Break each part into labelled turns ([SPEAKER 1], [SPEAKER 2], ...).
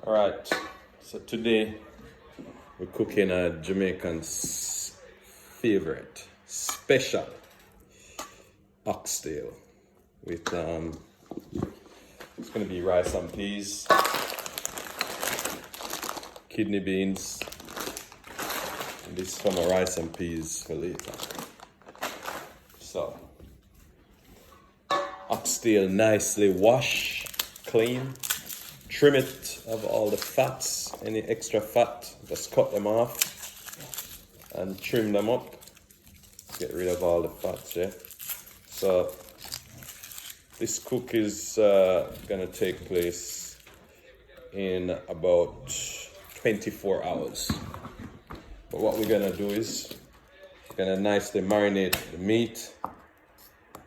[SPEAKER 1] Alright, so today we're cooking a Jamaican's favorite special oxtail with it's gonna be rice and peas, kidney beans, and this is for my rice and peas for later. So oxtail nicely wash, clean, trim it of all the fats, any extra fat, just cut them off and trim them up, get rid of all the fats, yeah? So this cook is gonna take place in about 24 hours. But what we're gonna do is we're gonna nicely marinate the meat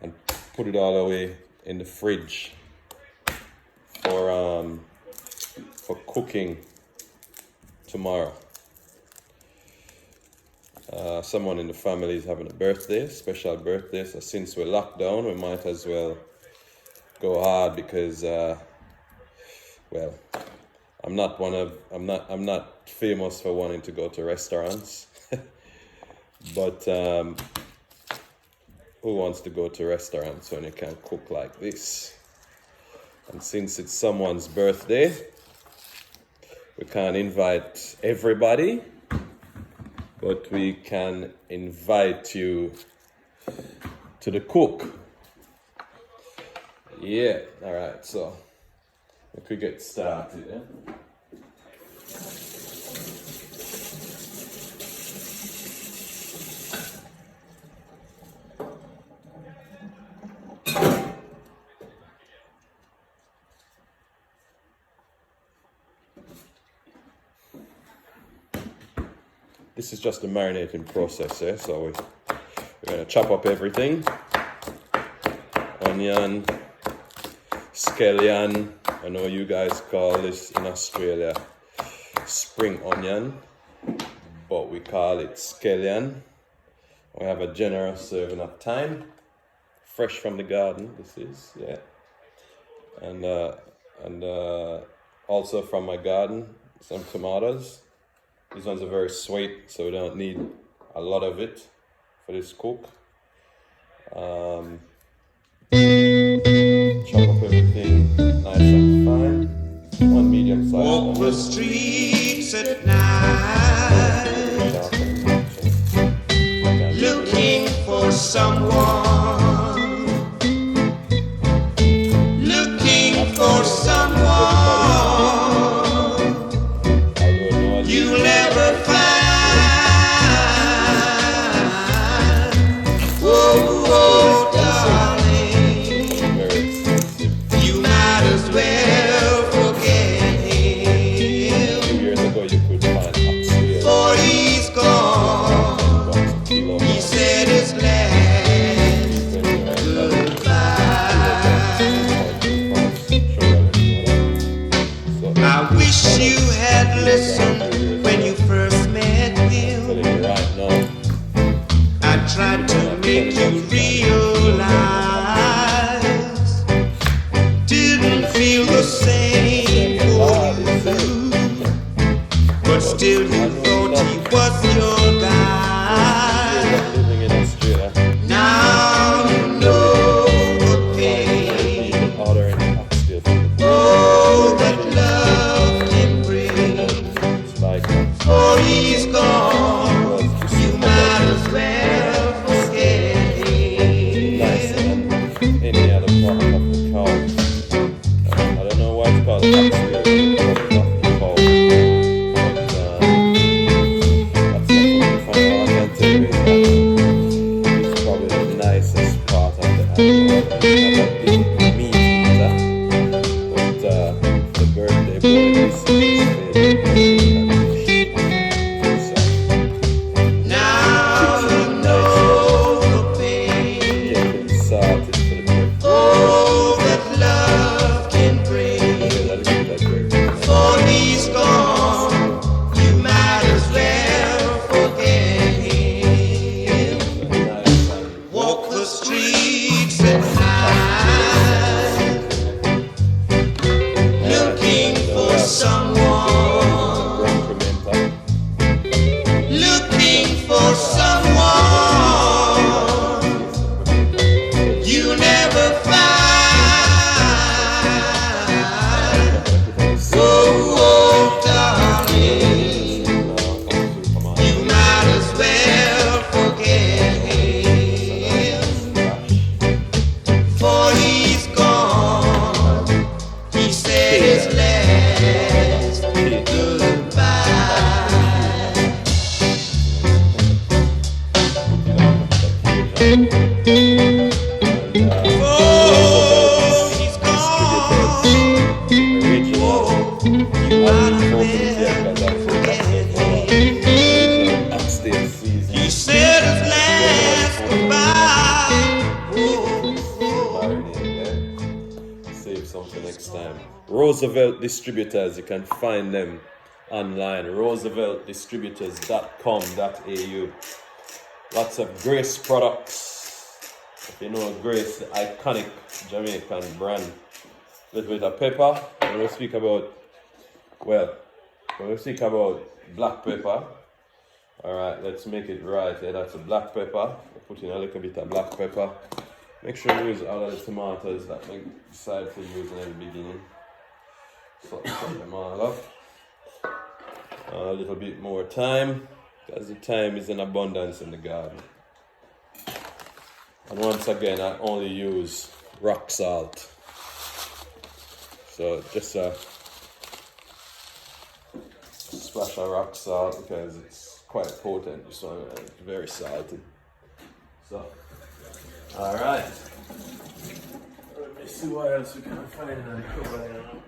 [SPEAKER 1] and put it all the way in the fridge for cooking tomorrow. Someone in the family is having a birthday, special birthday, so since we're locked down, we might as well go hard because well, I'm not famous for wanting to go to restaurants. But who wants to go to restaurants when you can cook like this? And since it's someone's birthday, we can't invite everybody, but we can invite you to the cook. Yeah, all right, so we could get started. Yeah? This is just the marinating process, eh? So we're gonna chop up everything. Onion, scallion, I know you guys call this in Australia spring onion, but we call it scallion. We have a generous serving of thyme, fresh from the garden, this is, yeah. And also from my garden, some tomatoes. These ones are very sweet, so we don't need a lot of it for this cook. Chop up everything nice and fine. One medium size.
[SPEAKER 2] Walk the streets at night, looking for someone, looking for someone. You'll never find. Oh, oh, darling, you might as well forget him.
[SPEAKER 1] 2 years ago you could find oxtail.
[SPEAKER 2] For he's gone. He said his last goodbye. I wish you had listened when you first met him. I tried to make you realize. Didn't feel the same for you, but still you thought he was your guy.
[SPEAKER 1] Living in Australia.
[SPEAKER 2] Now you know the pain.
[SPEAKER 1] Ordering oxtail from the
[SPEAKER 2] Oh, that love can bring.
[SPEAKER 1] It's like
[SPEAKER 2] For he's gone. You might as well forget
[SPEAKER 1] nicer
[SPEAKER 2] him.
[SPEAKER 1] than any other part of the cow. I don't know why it's called oxtail of the cow, but that's something from all I can tell you is that it's probably the nicest part of the animal. Not a big meat eater, but the birthday boy is his favorite dish. So
[SPEAKER 2] Now you know the pain.
[SPEAKER 1] getting started for the birthday.
[SPEAKER 2] Oh, that love can bring.
[SPEAKER 1] A little bit of
[SPEAKER 2] his last goodbye. Oh, he's gone.
[SPEAKER 1] Original.
[SPEAKER 2] You might have
[SPEAKER 1] Original Oxtail season.
[SPEAKER 2] He said his last goodbye.
[SPEAKER 1] Save some for next time. Roosevelt Distributors, you can find them online. rooseveltdistributors.com.au. Lots of Grace products. If you know Grace, the iconic Jamaican brand. A little bit of pepper. When we speak about black pepper, alright, let's make it right. Yeah, that's a black pepper. We're putting a little bit of black pepper. Make sure you use all of the tomatoes that we decided to use in the beginning. So cut them all up. A little bit more thyme, because the thyme is in abundance in the garden. And once again, I only use rock salt. So just a splash of rock salt because it's quite potent. This one is very salty. So, all right. Let me see what else we can find in the cupboard.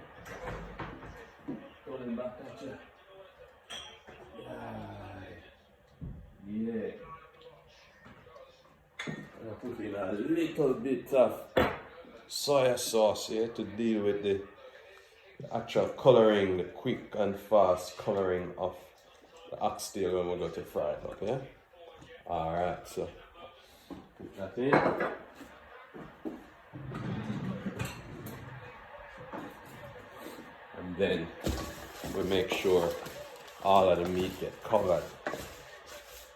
[SPEAKER 1] Going back at you. Yeah. I put in a little bit of soy sauce here to deal with the actual coloring, the quick and fast coloring of the oxtail when we go to fry it up, yeah? Alright, so put that in. And then we make sure all of the meat get covered.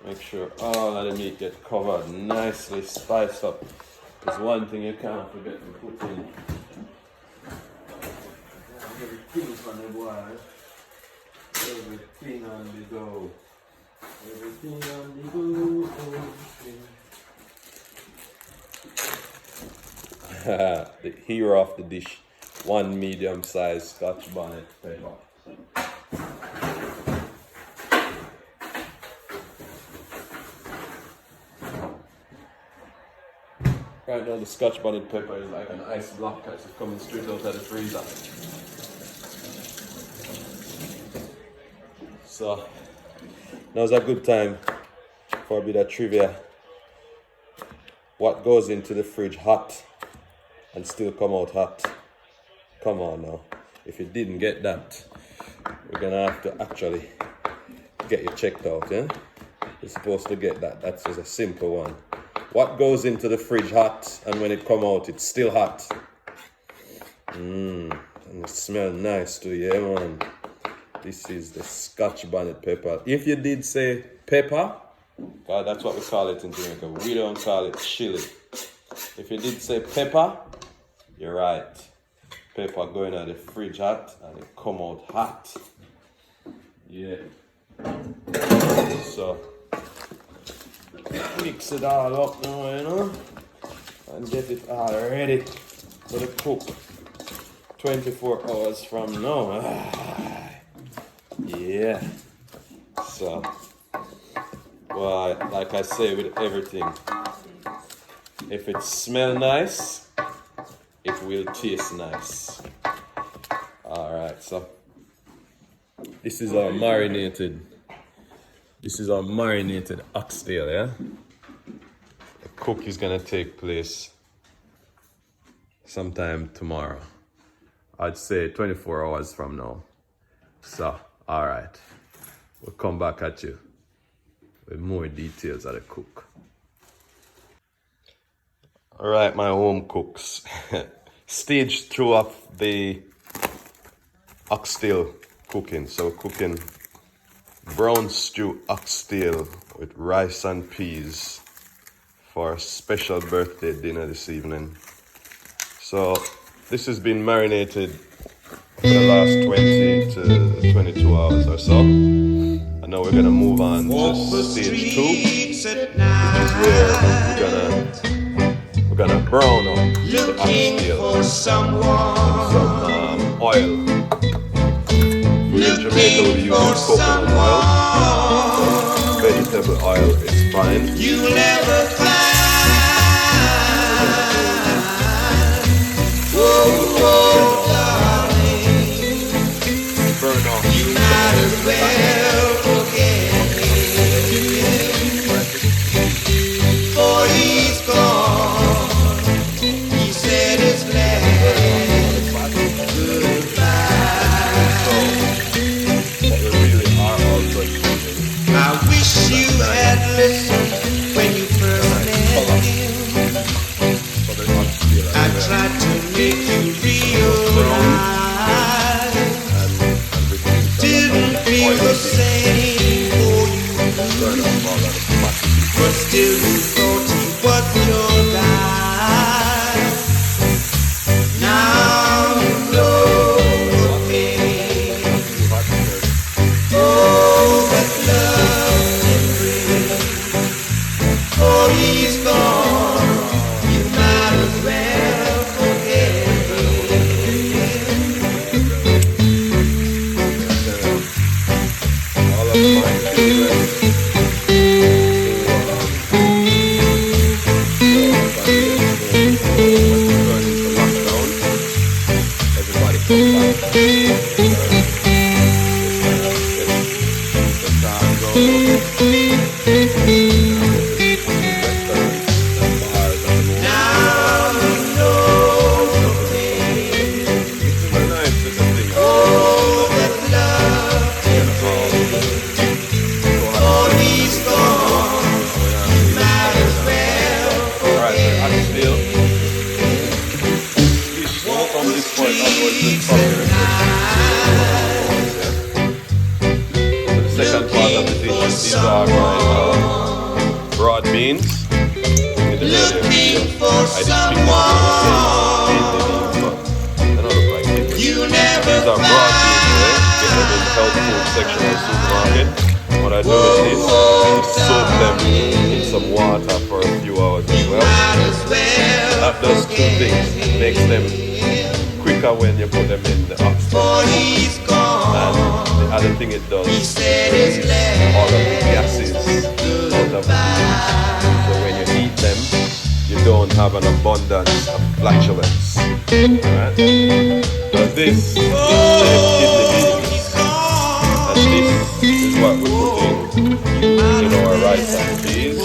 [SPEAKER 1] Make sure all of the meat get covered, nicely spiced up. There's one thing you can't forget to put in. Everything on the board. Everything on the go. Everything on the go. Everything. The hero of the dish. One medium-sized Scotch bonnet pepper. Right now the Scotch bonnet pepper is like an ice block that's coming straight out of the freezer. So now's a good time for a bit of trivia. What goes into the fridge hot and still come out hot? Come on now. If you didn't get that, we're gonna have to actually get you checked out, yeah? You're supposed to get that. That's just a simple one. What goes into the fridge hot and when it come out it's still hot? And it smells nice too, yeah man. This is the Scotch bonnet pepper. If you did say pepper, God, that's what we call it in Jamaica. We don't call it chili. If you did say pepper, you're right. Pepper going out the fridge hot and it come out hot. Yeah. So mix it all up now, you know, and get it all ready for the cook 24 hours from now. Yeah. So, well, like I say with everything, if it smells nice, it will taste nice. Alright, so this is our marinated oxtail, yeah? The cook is gonna take place sometime tomorrow. I'd say 24 hours from now. So, alright. We'll come back at you with more details of the cook. Alright, my home cooks. Stage 2 of the oxtail cooking. So cooking brown stew oxtail with rice and peas for a special birthday dinner this evening. So this has been marinated for the last 20 to 22 hours or so. And now we're gonna move on to stage 2, which is where we're gonna brown up the oxtail with some oil. In Jamaica we use coconut oil. Vegetable oil is fine.
[SPEAKER 2] You'll never find. Oh, darling,
[SPEAKER 1] Burn off.
[SPEAKER 2] you might as well forget him. For he's gone. He said his last goodbye.
[SPEAKER 1] But we really are all such things.
[SPEAKER 2] I wish you had listened when you first met him.
[SPEAKER 1] So they're not feel
[SPEAKER 2] I
[SPEAKER 1] like
[SPEAKER 2] tried to make you realize
[SPEAKER 1] and reduce
[SPEAKER 2] didn't feel the same for you,
[SPEAKER 1] burn off all of the fat.
[SPEAKER 2] but still you thought he was your guy. Now you know the pain. Oh, that love can bring. Oh, he's gone. You might as well forget
[SPEAKER 1] All of my children everybody come
[SPEAKER 2] now you know the pain. Oh, that love can bring. Oh, he's gone. You might as well forget.
[SPEAKER 1] Second part of the dish, these are my broad beans. In the earlier video,
[SPEAKER 2] Looking for
[SPEAKER 1] I did speak about the beans, but they don't look like it.
[SPEAKER 2] you
[SPEAKER 1] These
[SPEAKER 2] never
[SPEAKER 1] are broad beans, right? Get them in the health food section of the supermarket. What I do is this, soak them in some water for a few hours as well.
[SPEAKER 2] might as well
[SPEAKER 1] That does two things. It makes them quicker when you put them in the oxtail.
[SPEAKER 2] for he's gone.
[SPEAKER 1] And the other thing it does
[SPEAKER 2] He
[SPEAKER 1] is
[SPEAKER 2] said his
[SPEAKER 1] release all of the gases
[SPEAKER 2] last
[SPEAKER 1] out of the beans. So when you eat them, you don't have an abundance of flatulence. Alright? So this is the kidney beans.
[SPEAKER 2] He's gone.
[SPEAKER 1] And this is what we put in our rice and peas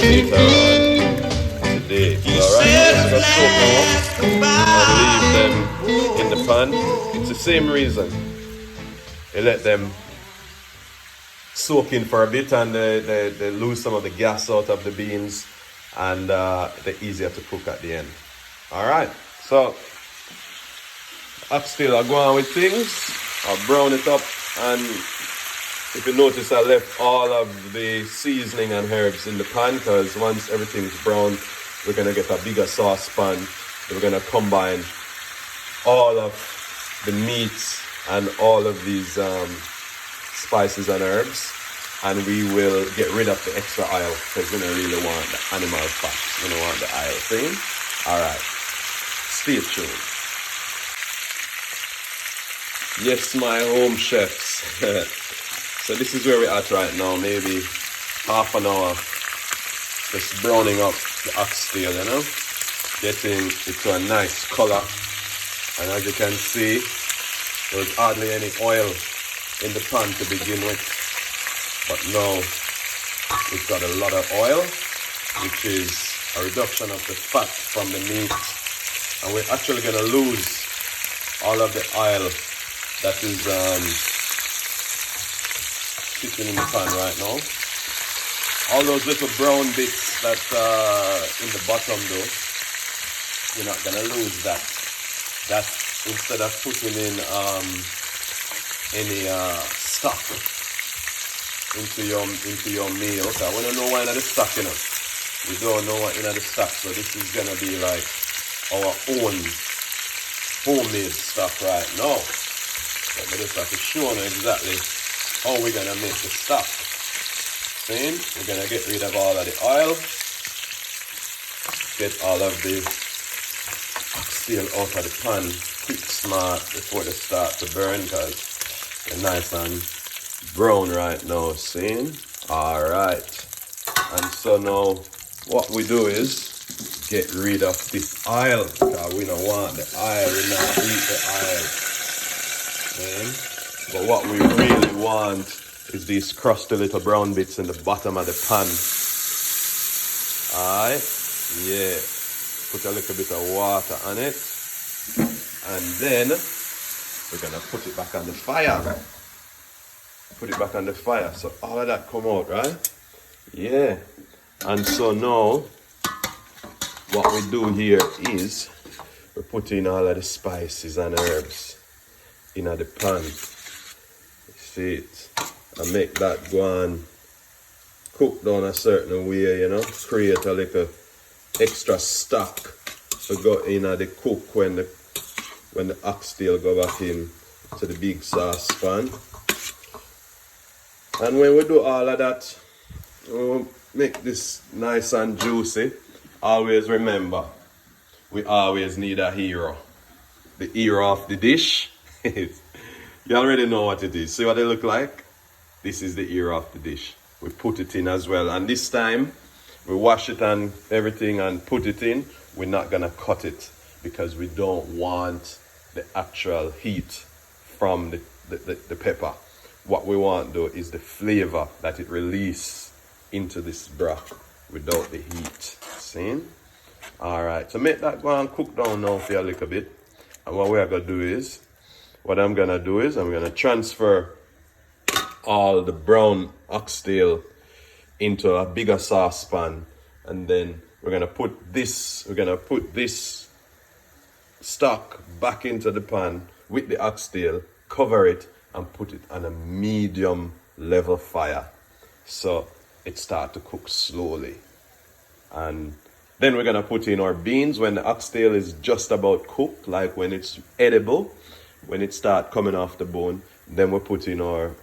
[SPEAKER 1] later on today. Alright? So let's soak them up and leave them in the pan. It's the same reason. You let them soak in for a bit and they lose some of the gas out of the beans and they're easier to cook at the end. Alright, so oxtail I go on with things. I'll brown it up, and if you notice I left all of the seasoning and herbs in the pan because once everything's brown we're going to get a bigger saucepan. We're going to combine all of the meats and all of these spices and herbs, and we will get rid of the extra oil because we don't really want the animal fat. We don't want the oil thing. Alright, stay tuned. Yes, my home chefs. So this is where we're at right now, maybe half an hour just browning up the oxtail, you know, getting it to a nice color. And as you can see, there's hardly any oil in the pan to begin with, but now we've got a lot of oil, which is a reduction of the fat from the meat, and we're actually going to lose all of the oil that is sitting in the pan right now. All those little brown bits that in the bottom though, you're not going to lose that. That instead of putting in any stock into your meal. Okay, we don't know what in the stock, you know. We don't know what in the stock, so this is gonna be like our own homemade stuff right now. So we just have to show you exactly how we're gonna make the stock. See? We're gonna get rid of all of the oil, get all of the oxtail out of the pan, quick smart before they start to burn because they're nice and brown right now, see? Alright. And so now what we do is get rid of this oil because we don't want the oil, we not eat the oil. See? But what we really want is these crusty little brown bits in the bottom of the pan. Alright, yeah. Put a little bit of water on it. And then we're gonna put it back on the fire. Put it back on the fire. So all of that come out, right? Yeah. And so now what we do here is we're putting all of the spices and herbs in the pan. See it? And make that go and cook down a certain way, you know, create a little extra stock to go in the cook when the oxtail go back in to the big saucepan. And when we do all of that, we'll make this nice and juicy. Always remember, we always need a hero. The hero of the dish. You already know what it is. See what they look like? This is the hero of the dish. We put it in as well. And this time, we wash it and everything and put it in. We're not going to cut it because we don't want the actual heat from the pepper. What we want though is the flavor that it releases into this broth without the heat. See? Alright, so make that go and cook down now for a little bit. And what I'm going to do is I'm going to transfer all the brown oxtail into a bigger saucepan, and then we're going to put this stock back into the pan with the oxtail, cover it and put it on a medium level fire so it starts to cook slowly. And then we're going to put in our beans when the oxtail is just about cooked, like when it's edible, when it starts coming off the bone. Then we put in our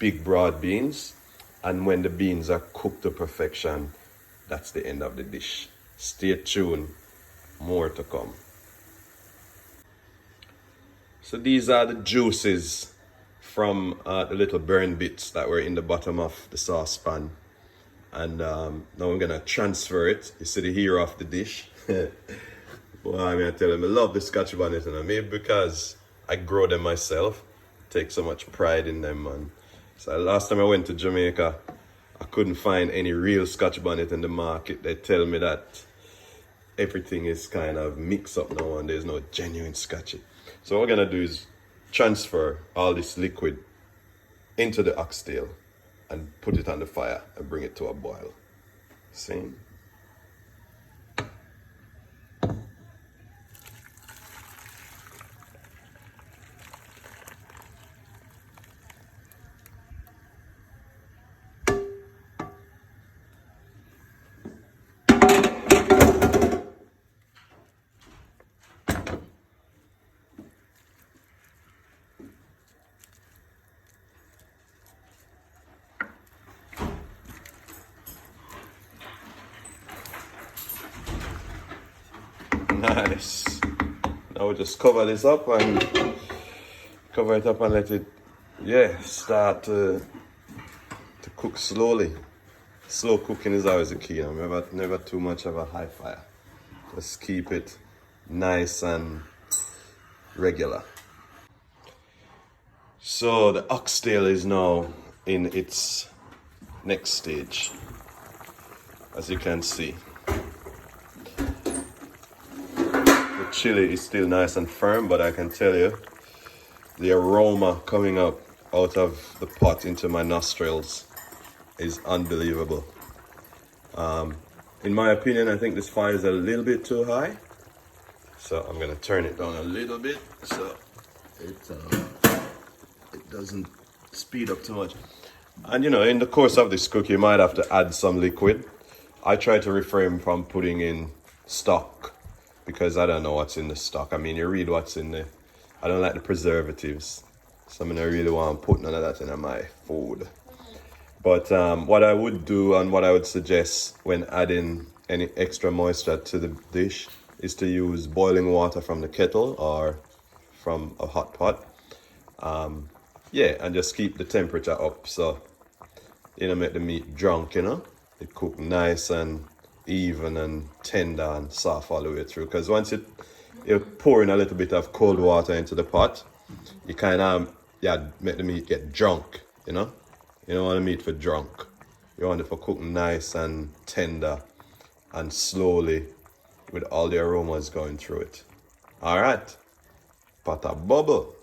[SPEAKER 1] big broad beans, and when the beans are cooked to perfection, that's the end of the dish. Stay tuned, more to come. So these are the juices from the little burn bits that were in the bottom of the saucepan. And now I'm gonna transfer it. You see the hero of the dish. Boy, I mean, I tell them I love the Scotch bonnet, and maybe because I grow them myself, take so much pride in them, man. So last time I went to Jamaica, I couldn't find any real Scotch bonnet in the market. They tell me that everything is kind of mixed up now and there's no genuine Scotchy. So what we're gonna do is transfer all this liquid into the oxtail and put it on the fire and bring it to a boil. See? Nice. Now we just cover this up and let it, start to cook slowly. Slow cooking is always the key. Never too much of a high fire. Just keep it nice and regular. So the oxtail is now in its next stage, as you can see. Chili is still nice and firm, but I can tell you the aroma coming up out of the pot into my nostrils is unbelievable. In my opinion, I think this fire is a little bit too high, so I'm gonna turn it down a little bit so it doesn't speed up too much. And you know, in the course of this cook, you might have to add some liquid. I try to refrain from putting in stock, because I don't know what's in the stock. I mean, you read what's in there. I don't like the preservatives. So I mean, I really want to put none of that in my food. But what I would do and what I would suggest when adding any extra moisture to the dish is to use boiling water from the kettle or from a hot pot. Yeah, and just keep the temperature up, so you know, make the meat drunk, you know. It cook nice and even and tender and soft all the way through. Because once you pour in a little bit of cold water into the pot, you kind of, yeah, make the meat get drunk, you know. You don't want the meat for drunk. You want it for cook nice and tender and slowly with all the aromas going through it. All right, pot a bubble.